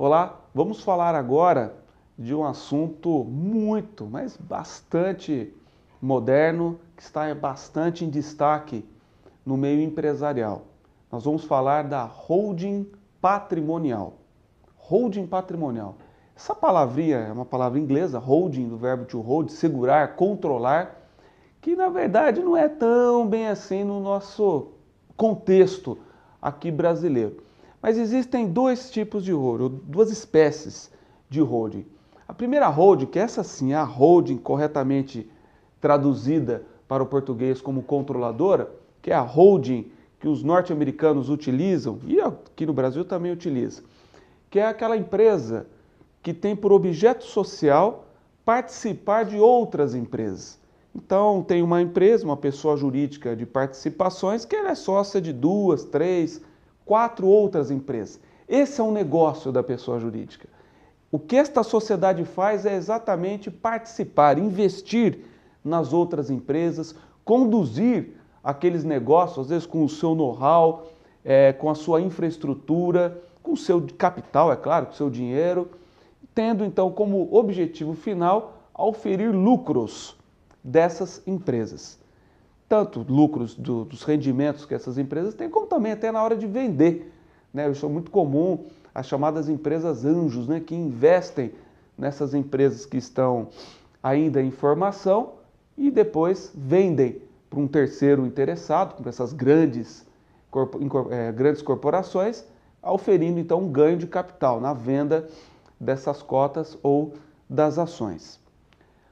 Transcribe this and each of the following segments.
Olá, vamos falar agora de um assunto muito, mas bastante moderno, que está bastante em destaque no meio empresarial. Nós vamos falar da holding patrimonial. Holding patrimonial. Essa palavrinha é uma palavra inglesa, holding, do verbo to hold, segurar, controlar, que na verdade não é tão bem assim no nosso contexto aqui brasileiro. Mas existem dois tipos de holding, duas espécies de holding. A primeira holding, que essa sim é a holding corretamente traduzida para o português como controladora, que é a holding que os norte-americanos utilizam e aqui no Brasil também utiliza, que é aquela empresa que tem por objeto social participar de outras empresas. Então, tem uma empresa, uma pessoa jurídica de participações, que ela é sócia de 2, 3, 4 outras empresas. Esse é um negócio da pessoa jurídica. O que esta sociedade faz é exatamente participar, investir nas outras empresas, conduzir aqueles negócios, às vezes com o seu know-how, com a sua infraestrutura, com o seu capital, é claro, com o seu dinheiro, tendo então como objetivo final auferir lucros dessas empresas. Tanto lucros dos rendimentos que essas empresas têm, como também até na hora de vender. Isso é muito comum, as chamadas empresas anjos, que investem nessas empresas que estão ainda em formação e depois vendem para um terceiro interessado, para essas grandes corporações, auferindo então um ganho de capital na venda dessas cotas ou das ações.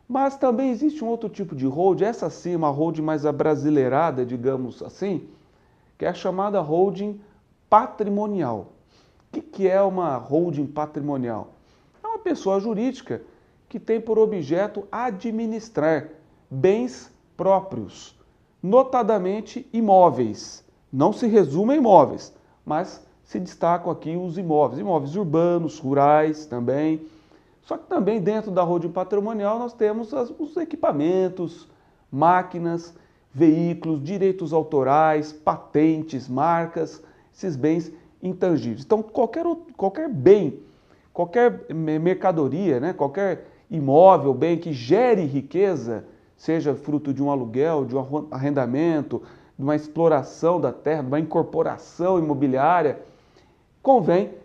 Mas também existe um outro tipo de holding, essa sim, uma holding mais abrasileirada, digamos assim, que é a chamada holding patrimonial. O que é uma holding patrimonial? É uma pessoa jurídica que tem por objeto administrar bens próprios, notadamente imóveis. Não se resume a imóveis, mas se destacam aqui os imóveis urbanos, rurais também. Só que também dentro da holding patrimonial nós temos os equipamentos, máquinas, veículos, direitos autorais, patentes, marcas, esses bens intangíveis. Então qualquer bem, qualquer mercadoria, qualquer imóvel, bem que gere riqueza, seja fruto de um aluguel, de um arrendamento, de uma exploração da terra, de uma incorporação imobiliária, convém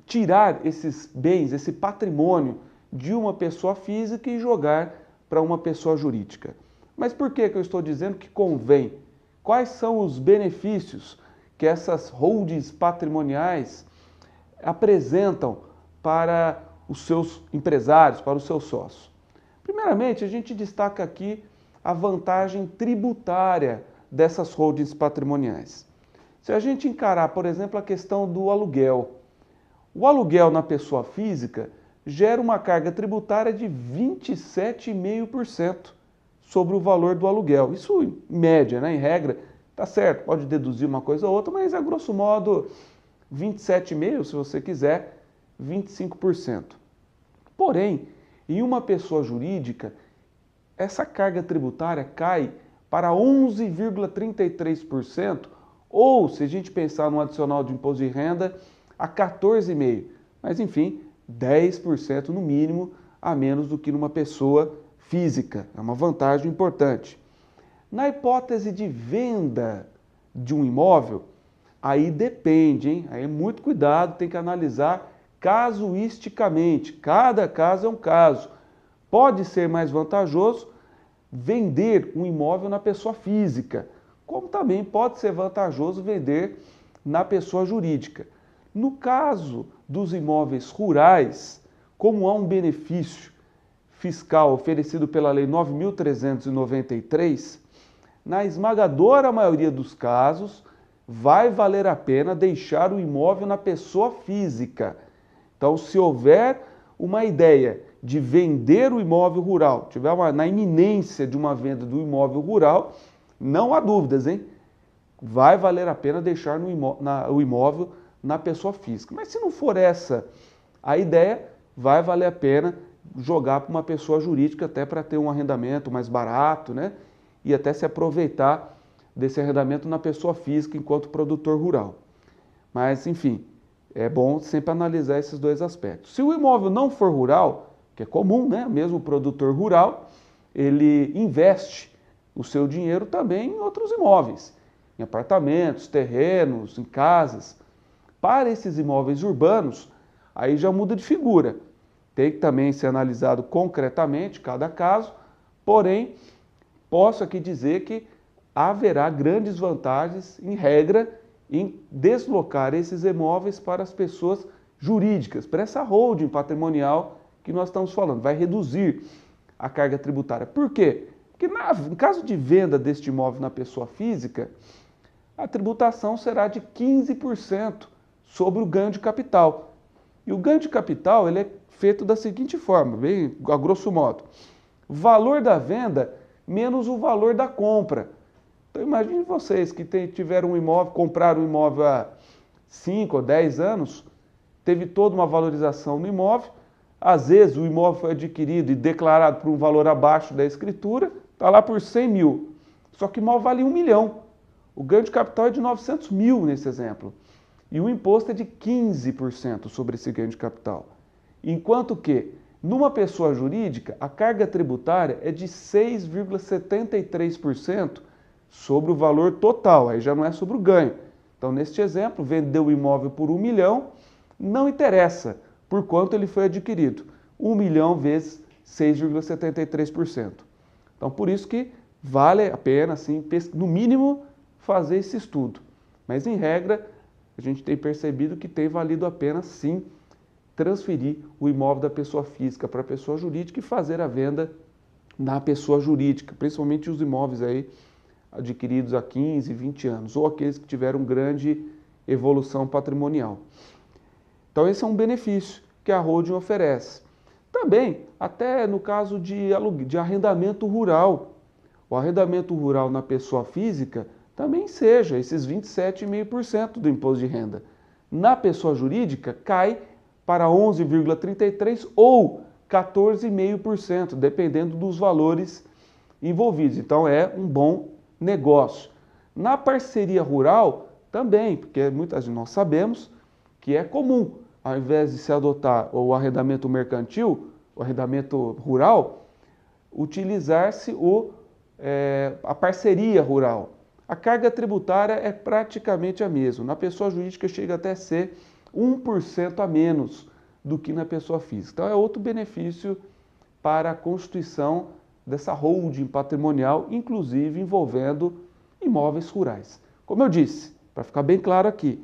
tirar esses bens, esse patrimônio de uma pessoa física e jogar para uma pessoa jurídica. Mas por que eu estou dizendo que convém? Quais são os benefícios que essas holdings patrimoniais apresentam para os seus empresários, para os seus sócios? Primeiramente, a gente destaca aqui a vantagem tributária dessas holdings patrimoniais. Se a gente encarar, por exemplo, a questão do aluguel, o aluguel na pessoa física gera uma carga tributária de 27,5% sobre o valor do aluguel. Isso em média, em regra, tá certo, pode deduzir uma coisa ou outra, mas a grosso modo 27,5%, se você quiser, 25%. Porém, em uma pessoa jurídica, essa carga tributária cai para 11,33%, ou, se a gente pensar no adicional de imposto de renda, a 14,5%. Mas, enfim, 10% no mínimo a menos do que numa pessoa física. É uma vantagem importante. Na hipótese de venda de um imóvel, aí depende, hein? Aí muito cuidado, tem que analisar casuisticamente. Cada caso é um caso. Pode ser mais vantajoso vender um imóvel na pessoa física, como também pode ser vantajoso vender na pessoa jurídica. No caso dos imóveis rurais, como há um benefício fiscal oferecido pela Lei 9.393, na esmagadora maioria dos casos, vai valer a pena deixar o imóvel na pessoa física. Então, se houver uma ideia de vender o imóvel rural, tiver na iminência de uma venda do imóvel rural, não há dúvidas, hein? Vai valer a pena deixar o imóvel na pessoa física. Mas se não for essa a ideia, vai valer a pena jogar para uma pessoa jurídica até para ter um arrendamento mais barato, E até se aproveitar desse arrendamento na pessoa física enquanto produtor rural. Mas, enfim, É bom sempre analisar esses dois aspectos. Se o imóvel não for rural, que é comum, né? Mesmo o produtor rural, ele investe o seu dinheiro também em outros imóveis, em apartamentos, terrenos, em casas. Para esses imóveis urbanos, aí já muda de figura. Tem que também ser analisado concretamente cada caso, porém, posso aqui dizer que haverá grandes vantagens, em regra, em deslocar esses imóveis para as pessoas jurídicas, para essa holding patrimonial que nós estamos falando. Vai reduzir a carga tributária. Por quê? Porque em caso de venda deste imóvel na pessoa física, a tributação será de 15% sobre o ganho de capital. E o ganho de capital ele é feito da seguinte forma, bem a grosso modo. Valor da venda menos o valor da compra. Então imagine vocês que tiveram um imóvel, compraram um imóvel há 5 ou 10 anos, teve toda uma valorização no imóvel, às vezes o imóvel foi adquirido e declarado por um valor abaixo da escritura, está lá por 100 mil, só que o imóvel vale 1 milhão. O ganho de capital é de 900 mil nesse exemplo. E o imposto é de 15% sobre esse ganho de capital. Enquanto que, numa pessoa jurídica, a carga tributária é de 6,73% sobre o valor total, aí já não é sobre o ganho. Então, neste exemplo, vendeu o imóvel por 1 milhão, não interessa por quanto ele foi adquirido. 1 milhão vezes 6,73%. Então, por isso que vale a pena, assim, no mínimo, fazer esse estudo. Mas, em regra, a gente tem percebido que tem valido a pena, sim, transferir o imóvel da pessoa física para a pessoa jurídica e fazer a venda na pessoa jurídica, principalmente os imóveis aí adquiridos há 15, 20 anos, ou aqueles que tiveram grande evolução patrimonial. Então esse é um benefício que a holding oferece. Também, até no caso de arrendamento rural, o arrendamento rural na pessoa física também seja esses 27,5% do imposto de renda. Na pessoa jurídica cai para 11,33% ou 14,5%, dependendo dos valores envolvidos. Então é um bom negócio. Na parceria rural também, porque muitas vezes nós sabemos que é comum, ao invés de se adotar o arrendamento mercantil, o arrendamento rural, utilizar-se a parceria rural. A carga tributária é praticamente a mesma. Na pessoa jurídica chega até a ser 1% a menos do que na pessoa física. Então é outro benefício para a constituição dessa holding patrimonial, inclusive envolvendo imóveis rurais. Como eu disse, para ficar bem claro aqui,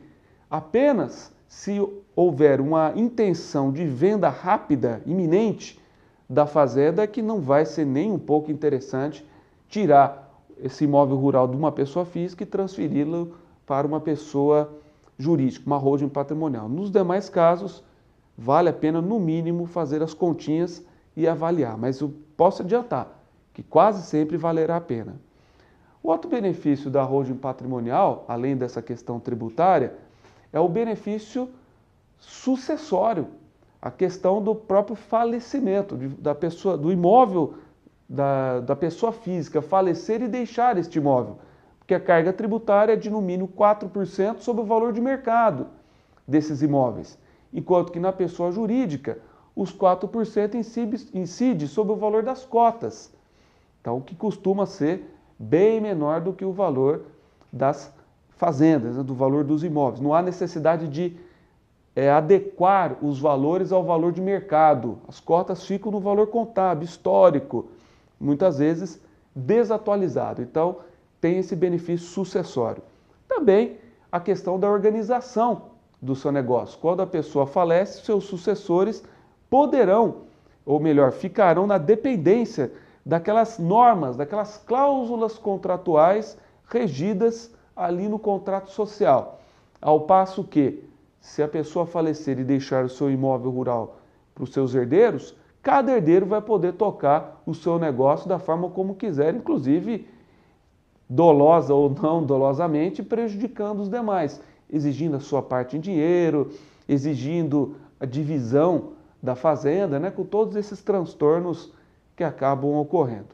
apenas se houver uma intenção de venda rápida, iminente, da fazenda, que não vai ser nem um pouco interessante tirar esse imóvel rural de uma pessoa física e transferi-lo para uma pessoa jurídica, uma holding patrimonial. Nos demais casos, vale a pena, no mínimo, fazer as continhas e avaliar, mas eu posso adiantar que quase sempre valerá a pena. O outro benefício da holding patrimonial, além dessa questão tributária, é o benefício sucessório, a questão do próprio falecimento da pessoa, do imóvel da pessoa física falecer e deixar este imóvel, porque a carga tributária é de no mínimo 4% sobre o valor de mercado desses imóveis, enquanto que na pessoa jurídica os 4% incide sobre o valor das cotas, então o que costuma ser bem menor do que o valor das fazendas, né, do valor dos imóveis. Não há necessidade de adequar os valores ao valor de mercado. As cotas ficam no valor contábil, histórico, muitas vezes desatualizado. Então, tem esse benefício sucessório. Também a questão da organização do seu negócio. Quando a pessoa falece, seus sucessores poderão, ou melhor, ficarão na dependência daquelas normas, daquelas cláusulas contratuais regidas ali no contrato social. Ao passo que, se a pessoa falecer e deixar o seu imóvel rural para os seus herdeiros, cada herdeiro vai poder tocar o seu negócio da forma como quiser, inclusive dolosa ou não dolosamente, prejudicando os demais, exigindo a sua parte em dinheiro, exigindo a divisão da fazenda, né, com todos esses transtornos que acabam ocorrendo.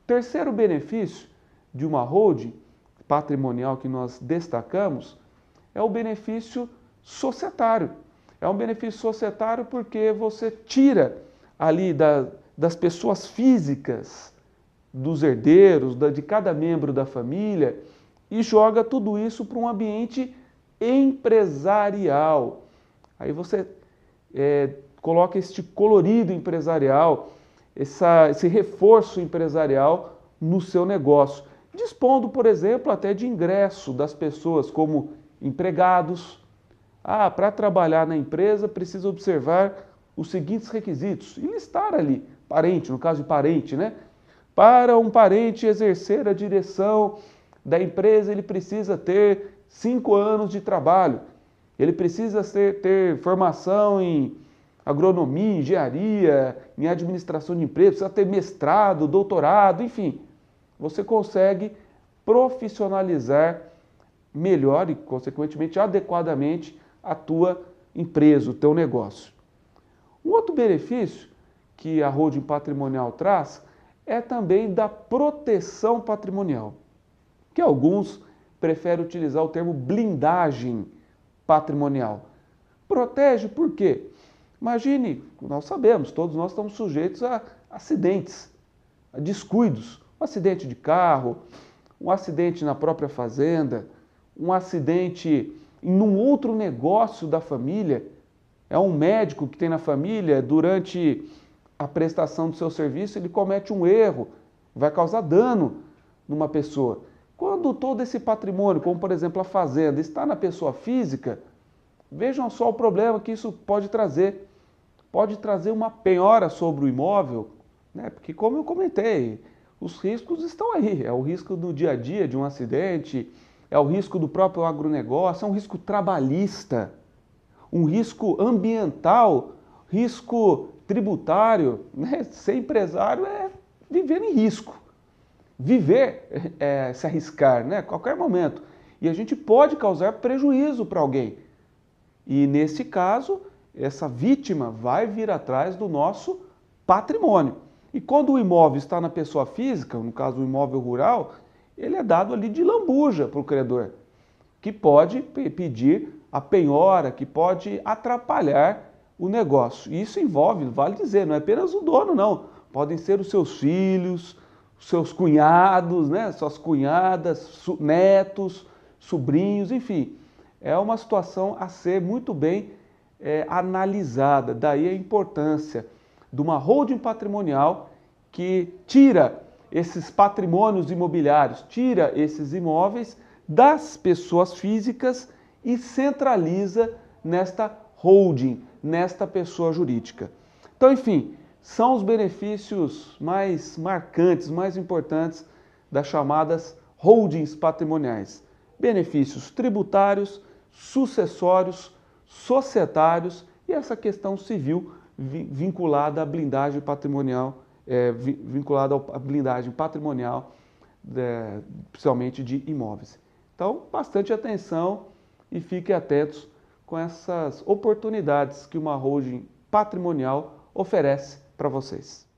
O terceiro benefício de uma holding patrimonial que nós destacamos é o benefício societário. É um benefício societário porque você tira ali das pessoas físicas, dos herdeiros, de cada membro da família e joga tudo isso para um ambiente empresarial. Aí você coloca este colorido empresarial, esse reforço empresarial no seu negócio, dispondo, por exemplo, até de ingresso das pessoas como empregados. Para trabalhar na empresa precisa observar os seguintes requisitos e listar ali, parente, no caso de parente, né? Para um parente exercer a direção da empresa, ele precisa ter 5 anos de trabalho, ele precisa ter formação em agronomia, engenharia, em administração de empresas, precisa ter mestrado, doutorado, enfim. Você consegue profissionalizar melhor e, consequentemente, adequadamente a tua empresa, o teu negócio. Um outro benefício que a holding patrimonial traz é também da proteção patrimonial, que alguns preferem utilizar o termo blindagem patrimonial. Protege por quê? Imagine, nós sabemos, todos nós estamos sujeitos a acidentes, a descuidos. Um acidente de carro, um acidente na própria fazenda, um acidente em um outro negócio da família. É um médico que tem na família, durante a prestação do seu serviço, ele comete um erro, vai causar dano numa pessoa. Quando todo esse patrimônio, como por exemplo a fazenda, está na pessoa física, vejam só o problema que isso pode trazer. Pode trazer uma penhora sobre o imóvel, né? Porque como eu comentei, os riscos estão aí. É o risco do dia a dia de um acidente, é o risco do próprio agronegócio, é um risco trabalhista, um risco ambiental, risco tributário, né? Ser empresário é viver em risco. Viver é se arriscar, né? A qualquer momento. E a gente pode causar prejuízo para alguém. E nesse caso, essa vítima vai vir atrás do nosso patrimônio. E quando o imóvel está na pessoa física, no caso o imóvel rural, ele é dado ali de lambuja para o credor, que pode pedir a penhora, que pode atrapalhar o negócio. E isso envolve, vale dizer, não é apenas o dono, não. Podem ser os seus filhos, os seus cunhados, né? Suas cunhadas, netos, sobrinhos, enfim. É uma situação a ser muito bem analisada. Daí a importância de uma holding patrimonial que tira esses patrimônios imobiliários, tira esses imóveis das pessoas físicas e centraliza nesta holding, nesta pessoa jurídica. Então, enfim, são os benefícios mais marcantes, mais importantes das chamadas holdings patrimoniais. Benefícios tributários, sucessórios, societários e essa questão civil vinculada à blindagem patrimonial, vinculada à blindagem patrimonial, principalmente de imóveis. Então, bastante atenção e fiquem atentos com essas oportunidades que uma holding patrimonial oferece para vocês.